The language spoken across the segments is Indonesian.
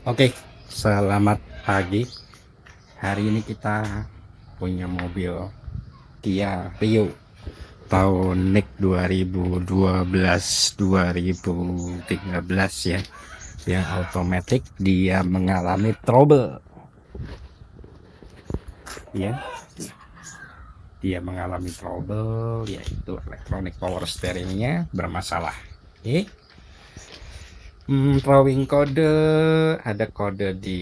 Oke, selamat pagi. Hari ini kita punya mobil Kia Rio tahun NIK 2012-2013 ya, yang automatic. Dia mengalami trouble ya, yaitu elektronik power steeringnya bermasalah. Oke. Drawing kode, ada kode di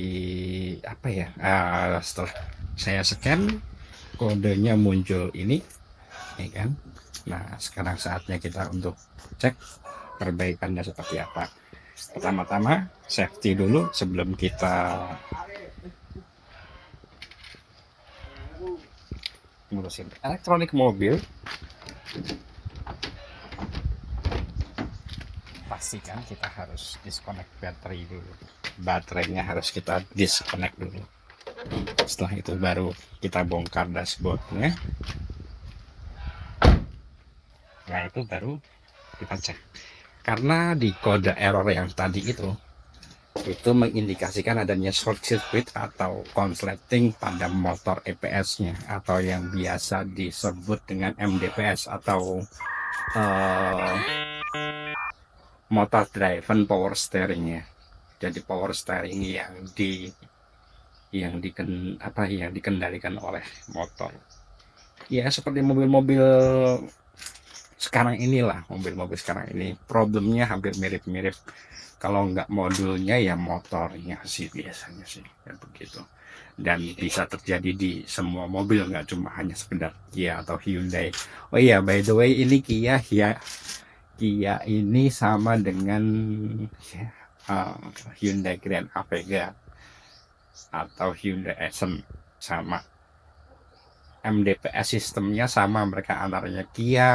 apa ya? Setelah saya scan, kodenya muncul ini, ya kan? Nah, sekarang saatnya kita untuk cek perbaikannya seperti apa. Pertama-tama safety dulu sebelum kita ngurusin elektronik mobil. Pastikan kita harus disconnect baterai dulu. Baterainya harus kita disconnect dulu. Setelah itu baru kita bongkar dashboardnya. Nah, itu baru kita cek. Karena di kode error yang tadi itu mengindikasikan adanya short circuit atau konsleting pada motor EPS-nya, atau yang biasa disebut dengan MDPS atau uh, motor driven power steering-nya. Jadi power steering yang dikendalikan oleh motor. Ya seperti mobil-mobil sekarang inilah, mobil-mobil sekarang ini problemnya hampir mirip-mirip. Kalau nggak modulnya ya motornya sih biasanya sih, ya begitu. Dan bisa terjadi di semua mobil, nggak cuma hanya sekedar Kia atau Hyundai. Oh iya, by the way, ini Kia ini sama dengan ya, Hyundai Grand Avega atau Hyundai Accent, sama. MDPS sistemnya sama, mereka antaranya Kia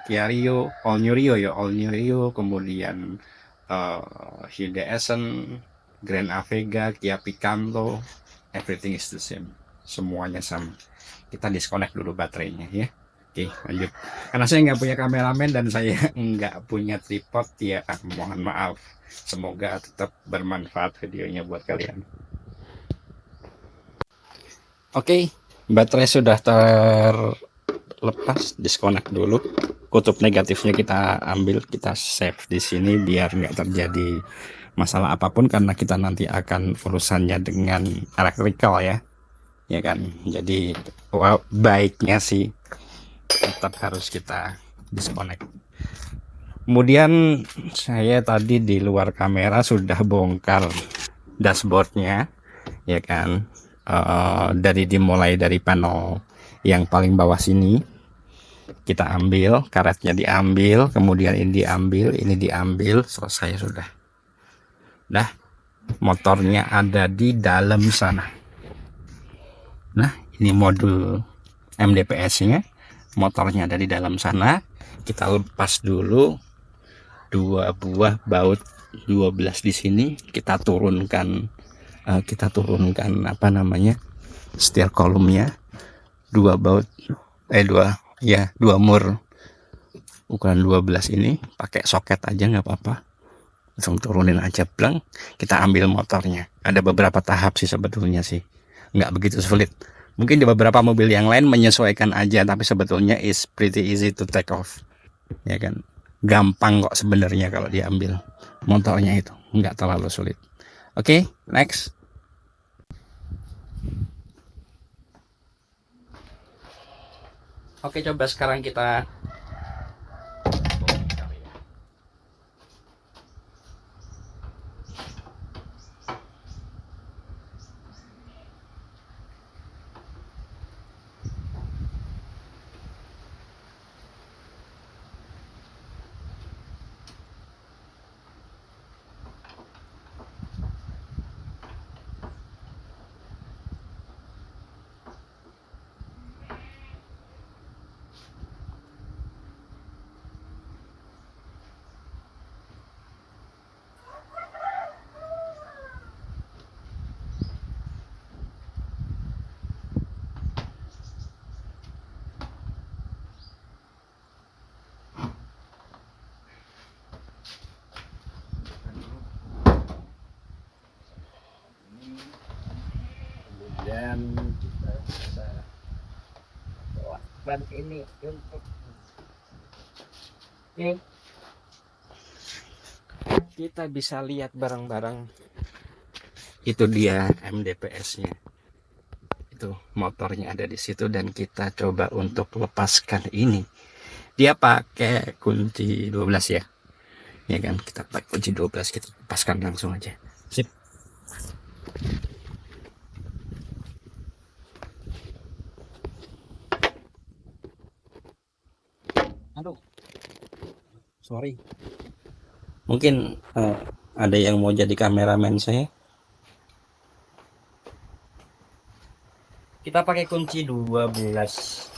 Rio, All New Rio, kemudian Hyundai Accent, Grand Avega, Kia Picanto, everything is the same, semuanya sama. Kita disconnect dulu baterainya ya. Oke, lanjut. Karena saya nggak punya kameramen dan saya nggak punya tripod ya, mohon maaf. Semoga tetap bermanfaat videonya buat kalian. Oke, baterai sudah terlepas, disconnect dulu. Kutub negatifnya kita ambil, kita save di sini biar nggak terjadi masalah apapun, karena kita nanti akan urusannya dengan elektrikal ya kan. Jadi baiknya sih tetap harus kita disconnect. Kemudian saya tadi di luar kamera sudah bongkar dashboardnya, ya kan. Dimulai dari panel yang paling bawah sini, kita ambil karetnya, diambil, kemudian ini diambil, selesai sudah. Nah, motornya ada di dalam sana. Nah, ini modul MDPS-nya, motornya ada di dalam sana. Kita lepas dulu dua buah baut 12 di sini, kita turunkan apa namanya, steer kolomnya, dua baut dua mur ukuran 12 ini, pakai soket aja nggak apa-apa, langsung turunin aja, blank. Kita ambil motornya. Ada beberapa tahap sih sebetulnya sih, nggak begitu sulit. Mungkin di beberapa mobil yang lain menyesuaikan aja, tapi sebetulnya is pretty easy to take off, ya kan. Gampang kok sebenarnya kalau diambil motornya, itu nggak terlalu sulit. Oke, next. Oke, coba sekarang kita ban ini untuk oke, kita bisa lihat bareng-bareng. Itu dia MDPS-nya. Itu motornya ada di situ dan kita coba untuk lepaskan ini. Dia pakai kunci 12 ya. Ya kan, kita pakai kunci 12, kita lepaskan langsung aja. Sip. Aduh, sorry. Mungkin ada yang mau jadi kameramen saya. Kita pakai kunci 12.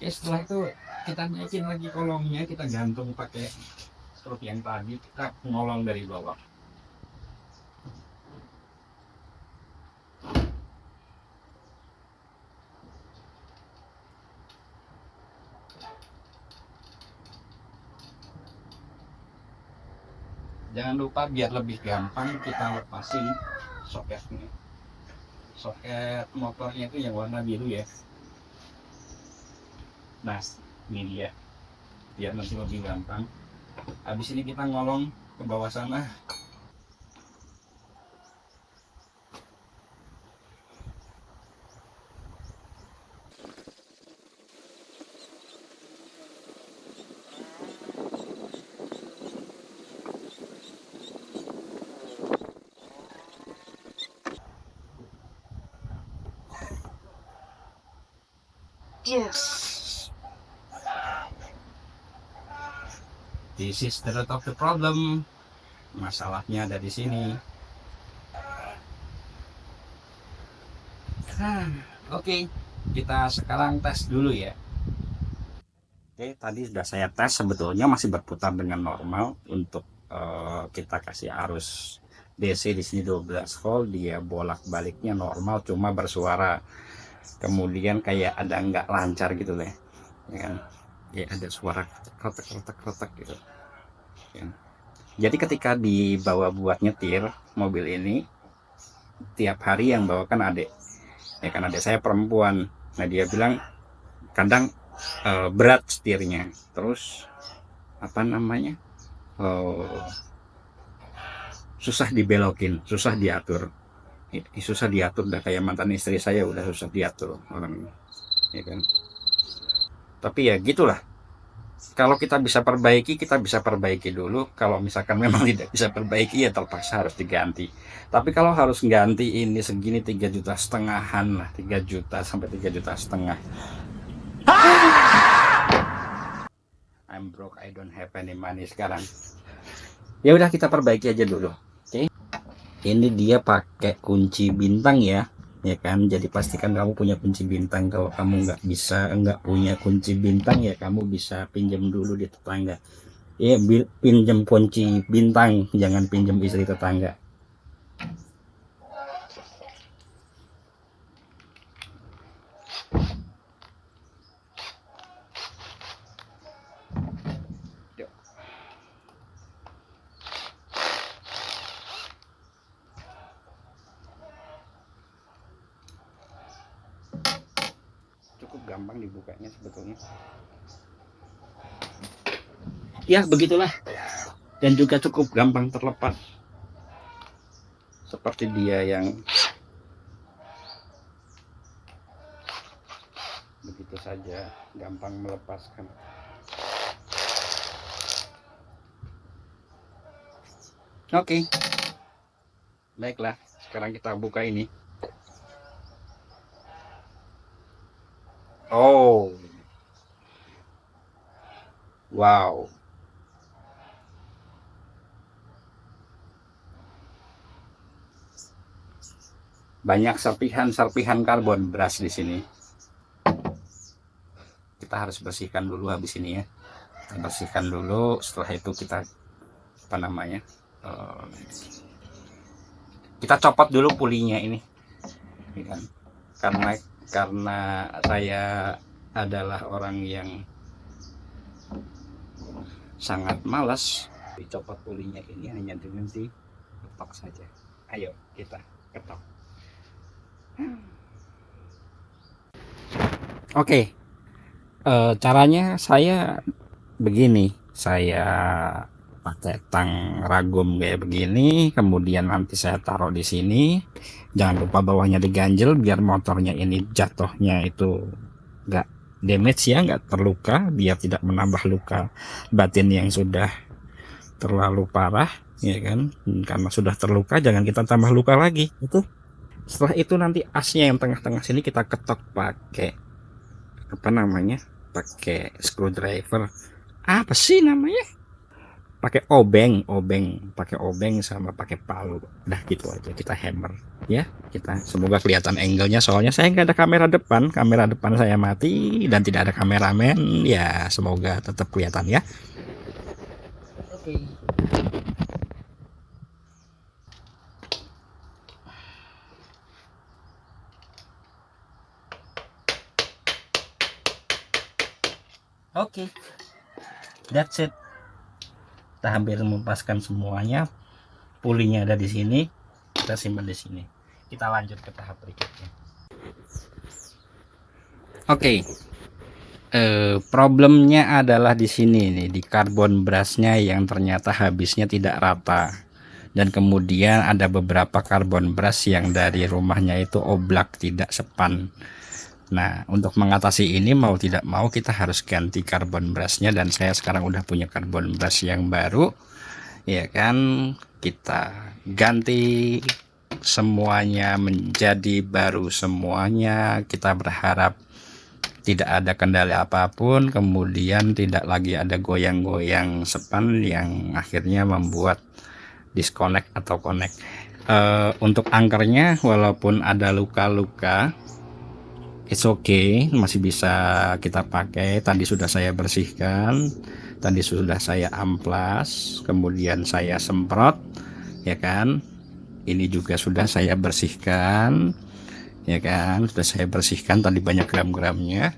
Oke, setelah itu kita naikin lagi kolongnya, kita gantung pakai struk yang tadi, kita ngolong dari bawah. Jangan lupa biar lebih gampang kita lepasin soketnya. Soket motornya itu yang warna biru ya. Nah, ini dia. Biar nanti lebih gampang. Habis ini kita ngolong ke bawah sana. Yes. This is the root of the problem. Masalahnya ada di sini. Oke, kita sekarang tes dulu ya. Oke, tadi sudah saya tes, sebetulnya masih berputar dengan normal. Untuk kita kasih arus DC di sini 12 volt, dia bolak-baliknya normal, cuma bersuara. Kemudian kayak ada nggak lancar gitu deh, ya kan? Ya ada suara kretek gitu. Ya. Jadi ketika dibawa buat nyetir mobil ini, tiap hari yang bawakan adik, ya kan, adik saya perempuan. Nah dia bilang kadang berat setirnya, terus apa namanya, susah dibelokin, susah diatur. Susah diatur, udah kayak mantan istri saya, udah susah diatur orang, ya kan. Tapi ya gitulah, kalau kita bisa perbaiki, kita bisa perbaiki dulu. Kalau misalkan memang tidak bisa perbaiki, ya terpaksa harus diganti. Tapi kalau harus ganti ini segini 3,5 juta lah, 3 juta sampai 3,5 juta. I'm broke, I don't have any money sekarang. Ya udah, kita perbaiki aja dulu. Oke. Ini dia pakai kunci bintang ya. Ya kan, jadi pastikan kamu punya kunci bintang. Kalau kamu nggak punya kunci bintang, ya kamu bisa pinjam dulu di tetangga. Ya, pinjam kunci bintang, jangan pinjam istri tetangga. Cukup gampang dibukanya sebetulnya. Ya begitulah, dan juga cukup gampang terlepas. Seperti dia yang begitu saja gampang melepaskan. Oke, baiklah, sekarang kita buka ini. Oh, wow, banyak serpihan karbon beras di sini. Kita harus bersihkan dulu habis ini ya. Kita bersihkan dulu, setelah itu kita apa namanya, kita copot dulu pulinya ini, ya kan? Karena karena saya adalah orang yang sangat malas. Dicopot pulinya ini hanya dengan diketok saja. Ayo kita ketok. Oke, caranya saya begini. Saya pakai tang ragum kayak begini, kemudian nanti saya taruh di sini. Jangan lupa bawahnya diganjel biar motornya ini jatuhnya itu nggak damage ya, nggak terluka, biar tidak menambah luka batin yang sudah terlalu parah, ya kan. Karena sudah terluka jangan kita tambah luka lagi itu. Setelah itu nanti asnya yang tengah-tengah sini kita ketok pakai apa namanya, pakai screwdriver, apa sih namanya, pakai obeng sama pakai palu. Udah gitu aja kita hammer ya. Kita semoga kelihatan angle-nya, soalnya saya nggak ada kamera depan saya mati dan tidak ada kameramen ya. Semoga tetap kelihatan ya. Oke. Oke, that's it. Kita hampir melepaskan semuanya. Pulinya ada di sini, kita simpan di sini. Kita lanjut ke tahap berikutnya. Oke. Problemnya adalah di sini nih, di karbon brushnya yang ternyata habisnya tidak rata. Dan kemudian ada beberapa karbon brush yang dari rumahnya itu oblak, tidak sepan. Nah, untuk mengatasi ini mau tidak mau kita harus ganti karbon brushnya, dan saya sekarang udah punya karbon brush yang baru, ya kan. Kita ganti semuanya menjadi baru semuanya. Kita berharap tidak ada kendala apapun, kemudian tidak lagi ada goyang-goyang sepan yang akhirnya membuat disconnect atau connect. Untuk angkernya walaupun ada luka-luka, it's okay, masih bisa kita pakai. Tadi sudah saya bersihkan, tadi sudah saya amplas, kemudian saya semprot, ya kan. Ini juga sudah saya bersihkan, ya kan, sudah saya bersihkan tadi banyak gram-gramnya.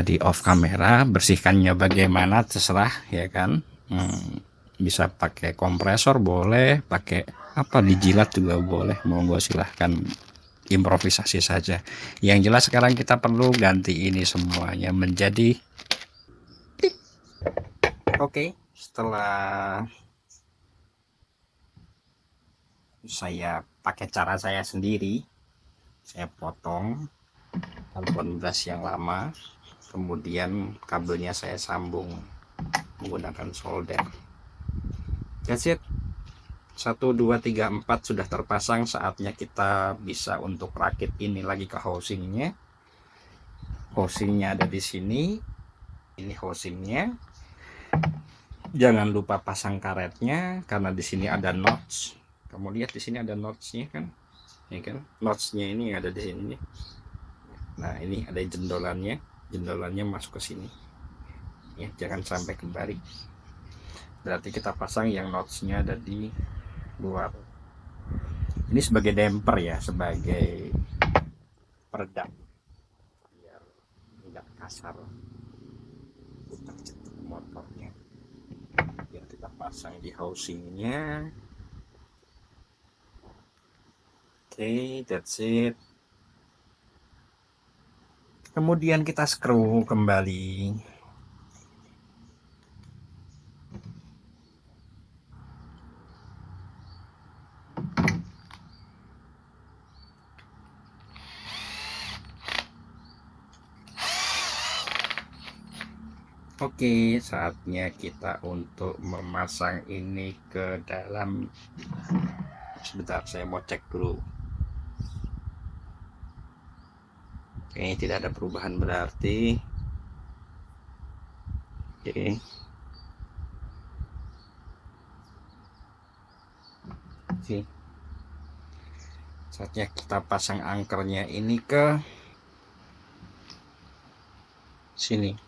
Di off kamera, bersihkannya bagaimana terserah, ya kan. Bisa pakai kompresor boleh, pakai apa dijilat juga boleh, monggo silahkan, improvisasi saja. Yang jelas sekarang kita perlu ganti ini semuanya menjadi tip. Oke, setelah saya pakai cara saya sendiri, saya potong karbon brush yang lama, kemudian kabelnya saya sambung menggunakan solder. That's it. 1 2 3 4 sudah terpasang. Saatnya kita bisa untuk rakit ini lagi ke housingnya. Housingnya ada di sini. Ini housingnya. Jangan lupa pasang karetnya karena di sini ada notch. Kamu lihat di sini ada notchnya kan? Ya kan? Notchnya ini ada di sini. Nah, ini ada jendolannya. Jendolannya masuk ke sini. Ya, jangan sampai kebalik. Berarti kita pasang yang notchnya ada di luar. Ini sebagai damper ya, sebagai peredam biar tidak kasar putar-cetuk motornya. Biar kita pasang di housingnya. Oke, that's it. Kemudian kita screw kembali. Oke, saatnya kita untuk memasang ini ke dalam. Sebentar, saya mau cek dulu. Oke, tidak ada perubahan berarti. Oke. Oke. Saatnya kita pasang angkernya ini ke sini.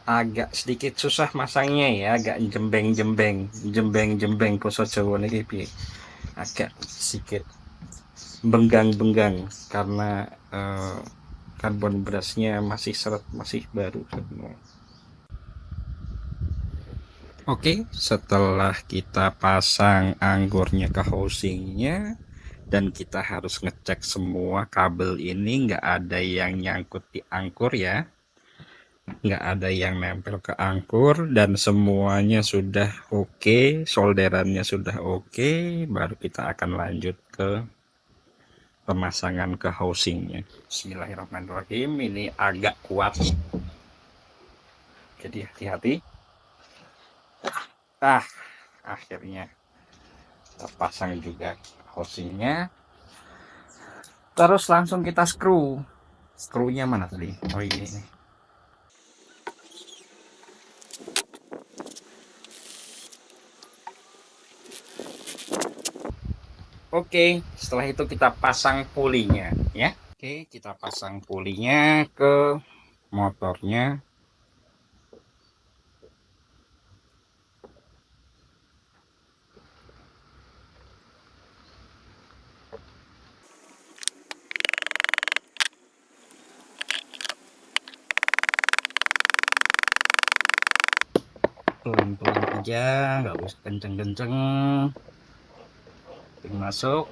Agak sedikit susah masangnya ya, agak jembeng-jembeng poso Jawa niki piye. Agak sedikit benggang-benggang karena karbon berasnya masih seret, masih baru semua. Oke, setelah kita pasang anggurnya ke housingnya, dan kita harus ngecek semua kabel ini nggak ada yang nyangkut di angkur ya, nggak ada yang nempel ke angkur, dan semuanya sudah oke, solderannya sudah oke, baru kita akan lanjut ke pemasangan ke housingnya. Bismillahirrahmanirrahim. Ini agak kuat, jadi hati-hati. Akhirnya terpasang juga housingnya. Terus langsung kita skrunya mana tadi? Oh ini. Oke, setelah itu kita pasang pulinya ya. Oke, kita pasang pulinya ke motornya. Pelan-pelan aja, nggak usah kenceng-kenceng. Masuk.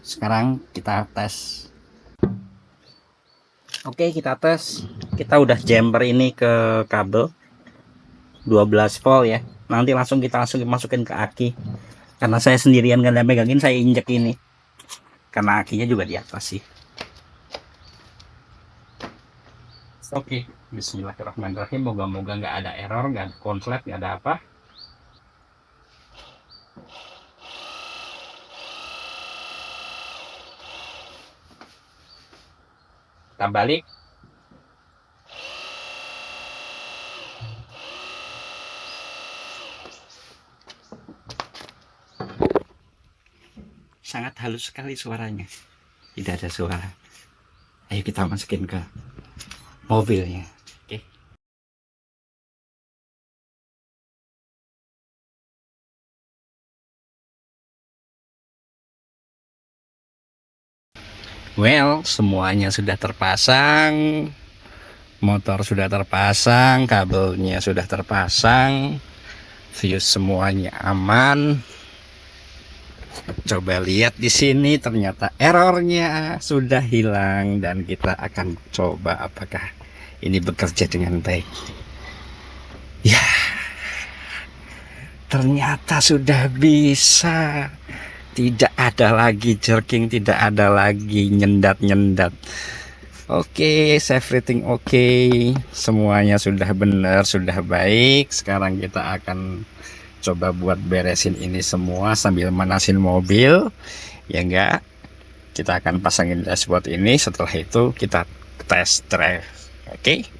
Sekarang kita tes. Oke, kita tes. Kita udah jumper ini ke kabel 12 volt ya. Nanti kita langsung masukin ke aki. Karena saya sendirian gak ada megangin, saya injek ini. Karena akinya juga di atas sih. Oke, bismillahirrahmanirrahim. Moga-moga nggak ada error, nggak ada konslet, nggak ada apa. Kita balik. Sangat halus sekali suaranya. Tidak ada suara. Ayo kita masukin ke mobilnya. Oke. Well, semuanya sudah terpasang. Motor sudah terpasang, kabelnya sudah terpasang. Fuse semuanya aman. Coba lihat di sini, ternyata errornya sudah hilang, dan kita akan coba apakah ini bekerja dengan baik. Ya, ternyata sudah bisa. Tidak ada lagi jerking, tidak ada lagi nyendat-nyendat. Oke, safe rating oke. Semuanya sudah benar, sudah baik. Sekarang kita akan coba buat beresin ini semua sambil manasin mobil. Ya enggak? Kita akan pasangin dashboard ini, setelah itu kita test drive. Oke?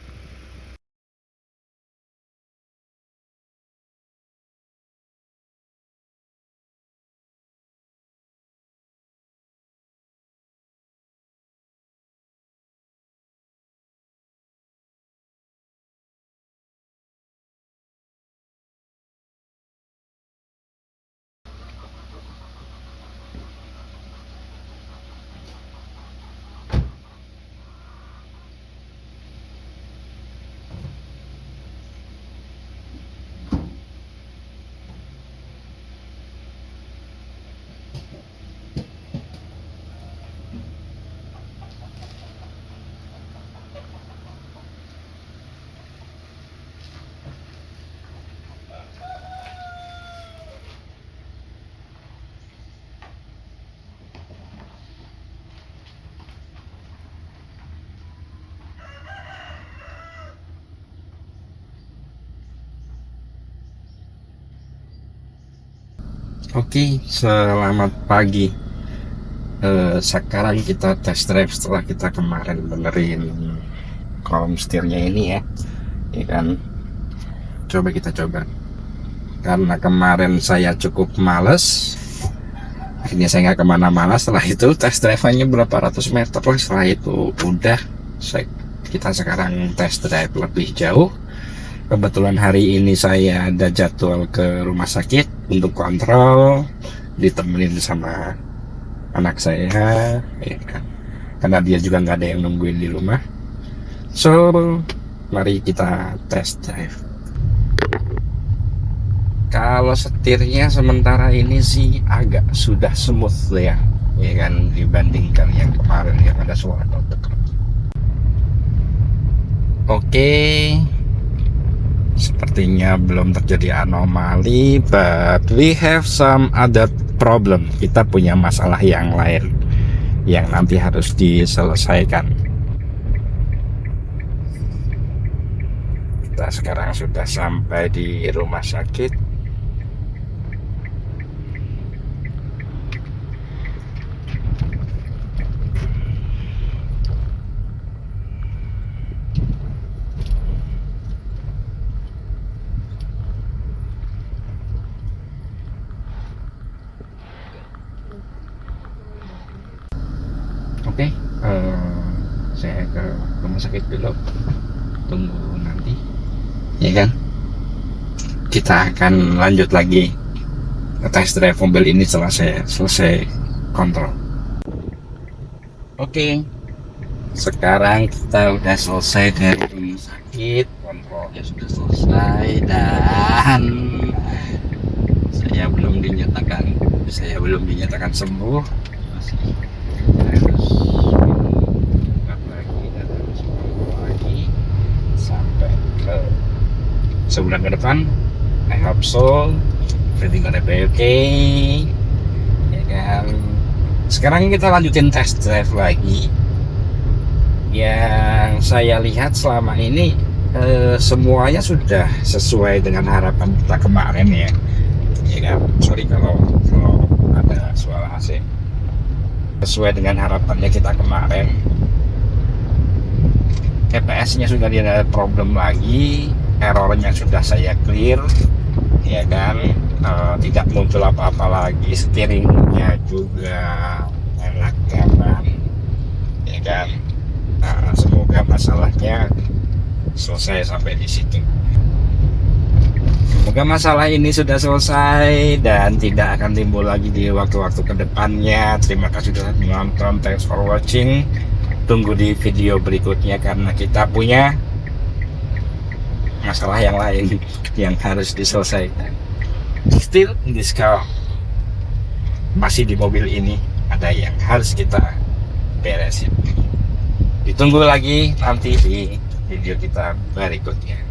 Oke, selamat pagi. Sekarang kita test drive setelah kita kemarin benerin kolom setirnya ini ya. Ya kan, coba karena kemarin saya cukup males, akhirnya saya nggak kemana-mana. Setelah itu test drive-nya berapa ratus meter lah, setelah itu udah kita sekarang test drive lebih jauh. Kebetulan hari ini saya ada jadwal ke rumah sakit untuk kontrol, ditemenin sama anak saya, ya kan? Karena dia juga nggak ada yang nungguin di rumah. So, mari kita test drive. Kalau setirnya sementara ini sih agak sudah smooth ya, ya kan, dibandingkan yang kemarin yang ada suara deg-degan. Oke, sepertinya belum terjadi anomali, but we have some other problem. Kita punya masalah yang lain yang nanti harus diselesaikan. Kita sekarang sudah sampai di rumah sakit. Oke, saya ke rumah sakit dulu. Tunggu nanti, ya kan? Kita akan lanjut lagi test drive mobil ini setelah saya selesai kontrol. Oke, sekarang kita udah selesai dari rumah sakit, kontrolnya sudah selesai, dan saya belum dinyatakan sembuh. Masih harus minum lagi dan harus kontrol lagi sampai ke sebulan ke depan. I hope so. Everything gonna be okay, ya kan? Sekarang kita lanjutin test drive lagi. Yang saya lihat selama ini semuanya sudah sesuai dengan harapan kita kemarin ya. Ya kan? Sorry kalau ada suara AC. Sesuai dengan harapannya kita kemarin. TPS-nya sudah tidak ada problem lagi, errornya sudah saya clear, ya kan? Tidak muncul apa-apa lagi, steeringnya juga enak kanan, ya kan? Semoga masalahnya selesai sampai di situ. Semoga masalah ini sudah selesai dan tidak akan timbul lagi di waktu-waktu kedepannya. Terima kasih sudah menonton, thanks for watching. Tunggu di video berikutnya karena kita punya masalah yang lain yang harus diselesaikan. Still in this car, masih di mobil ini ada yang harus kita beresin. Ditunggu lagi nanti di video kita berikutnya.